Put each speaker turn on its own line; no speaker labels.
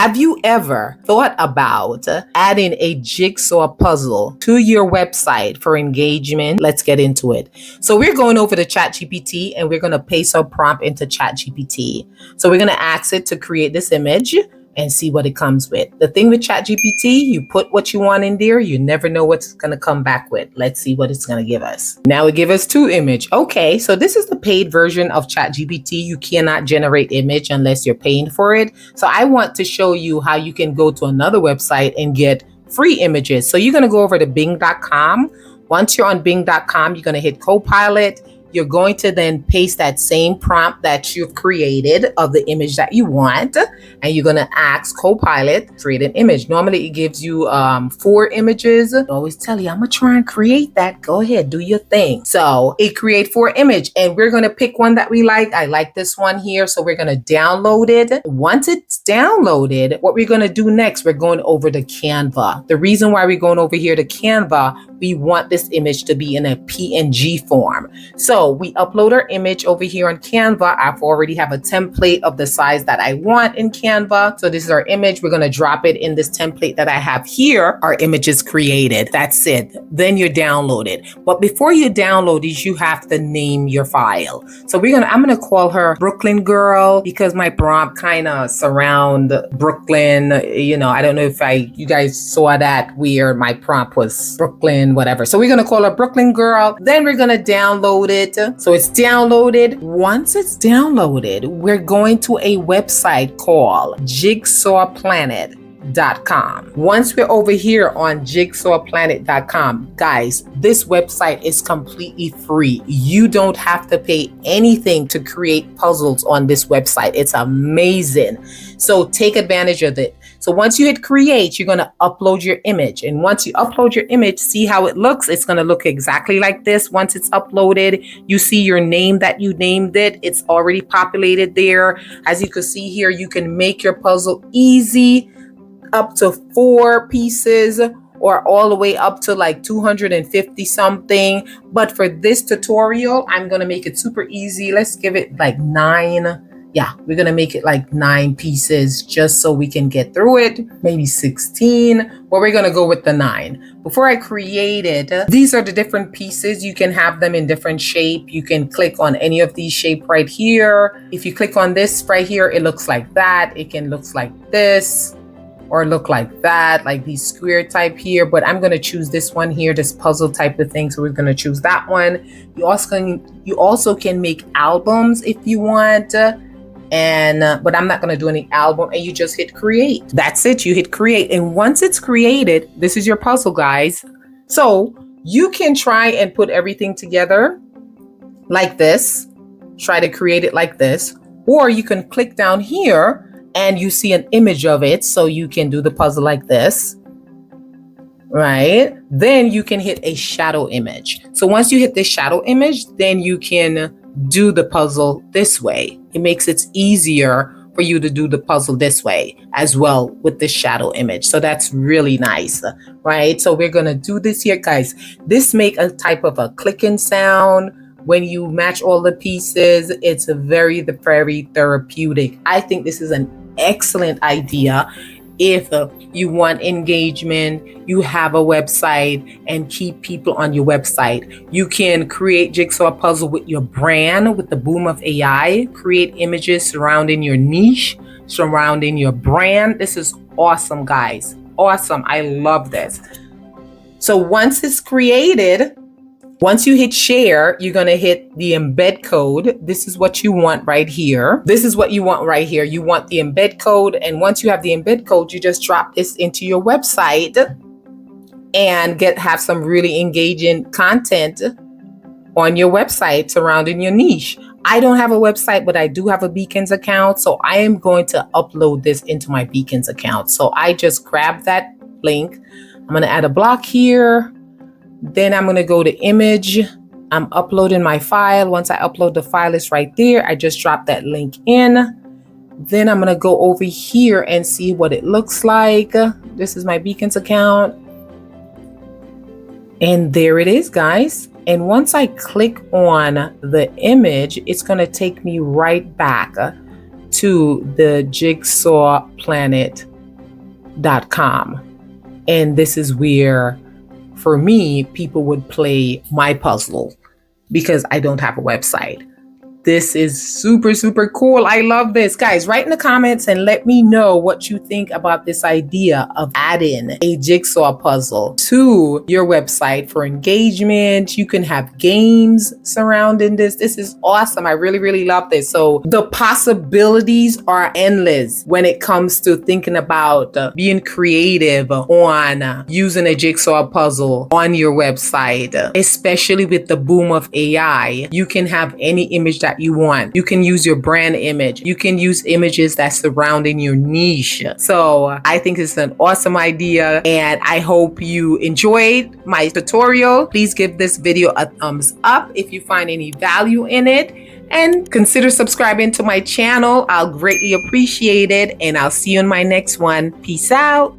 Have you ever thought about adding a jigsaw puzzle to your website for engagement? Let's get into it. So we're going over to ChatGPT and we're going to paste our prompt into ChatGPT. So we're going to ask it to create this image and see what it comes with. The thing with ChatGPT, you put what you want in there, you never know what's gonna come back with. Let's see what it's gonna give us. Now it give us 2 images. Okay, so this is the paid version of ChatGPT. You cannot generate image unless you're paying for it. So I want to show you how you can go to another website and get free images. So you're gonna go over to bing.com. Once you're on bing.com, you're gonna hit Copilot. You're going to then paste that same prompt that you've created of the image that you want, and you're going to ask Copilot, create an image. Normally it gives you 4 images. I always tell you, I'm going to try and create that. Go ahead, do your thing. So it create 4 images, and we're going to pick one that we like. I like this one here, so we're going to download it. Once it's downloaded, what we're going to do next, we're going over to Canva. The reason why we're going over here to Canva, we want this image to be in a PNG form. So we upload our image over here on Canva. I've already have a template of the size that I want in Canva. So this is our image. We're going to drop it in this template that I have here. Our image is created. That's it. Then you download it. But before you download it, you have to name your file. So I'm going to call her Brooklyn Girl because my prompt kind of surround Brooklyn. You know, I don't know if you guys saw that where my prompt was Brooklyn, whatever. So we're going to call her Brooklyn Girl. Then we're going to download it. So it's downloaded. Once it's downloaded, we're going to a website called jigsawplanet.com. Once we're over here on jigsawplanet.com, guys, this website is completely free. You don't have to pay anything to create puzzles on this website. It's amazing. So take advantage of it. So once you hit create, you're going to upload your image. And once you upload your image, see how it looks. It's going to look exactly like this. Once it's uploaded, you see your name that you named it. It's already populated there. As you can see here, you can make your puzzle easy, up to 4 pieces or all the way up to like 250 something. But for this tutorial, I'm going to make it super easy. Let's give it like 9. Yeah, we're going to make it like 9 pieces just so we can get through it. Maybe 16, but we're going to go with the 9. Before I create it, these are the different pieces. You can have them in different shape. You can click on any of these shape right here. If you click on this right here, it looks like that. It can look like this or look like that, like these square type here. But I'm going to choose this one here, this puzzle type of thing. So we're going to choose that one. You also can make albums if you want. But I'm not going to do any album, and you just hit create. That's it. You hit create. And once it's created, this is your puzzle, guys. So you can try and put everything together like this. Try to create it like this, or you can click down here and you see an image of it. So you can do the puzzle like this, right? Then you can hit a shadow image. So once you hit this shadow image, then you can do the puzzle this way. It makes it easier for you to do the puzzle this way as well with the shadow image. So that's really nice, right? So we're going to do this here, guys. This make a type of a clicking sound. When you match all the pieces, it's very therapeutic. I think this is an excellent idea. If you want engagement, you have a website and keep people on your website. You can create jigsaw puzzle with your brand with the boom of AI, create images surrounding your niche, surrounding your brand. This is awesome, guys. Awesome. I love this. So once it's created, once you hit share, you're going to hit the embed code. This is what you want right here. This is what you want right here. You want the embed code. And once you have the embed code, you just drop this into your website and have some really engaging content on your website surrounding your niche. I don't have a website, but I do have a Beacons account. So I am going to upload this into my Beacons account. So I just grab that link. I'm going to add a block here. Then I'm going to go to image. I'm uploading my file. Once I upload the file, it's right there. I just drop that link in. Then I'm going to go over here and see what it looks like. This is my Beacons account. And there it is, guys. And once I click on the image, it's going to take me right back to the Jigsaw Planet And this is where, for me, people would play my puzzle because I don't have a website. This is super, super cool. I love this. Guys, write in the comments and let me know what you think about this idea of adding a jigsaw puzzle to your website for engagement. You can have games surrounding this. This is awesome. I really, really love this. So the possibilities are endless when it comes to thinking about being creative on using a jigsaw puzzle on your website, especially with the boom of AI. You can have any image that you want. You can use your brand image. You can use images that surrounding your niche. So I think it's an awesome idea, and I hope you enjoyed my tutorial. Please give this video a thumbs up if you find any value in it, and consider subscribing to my channel. I'll greatly appreciate it, and I'll see you in my next one. Peace out.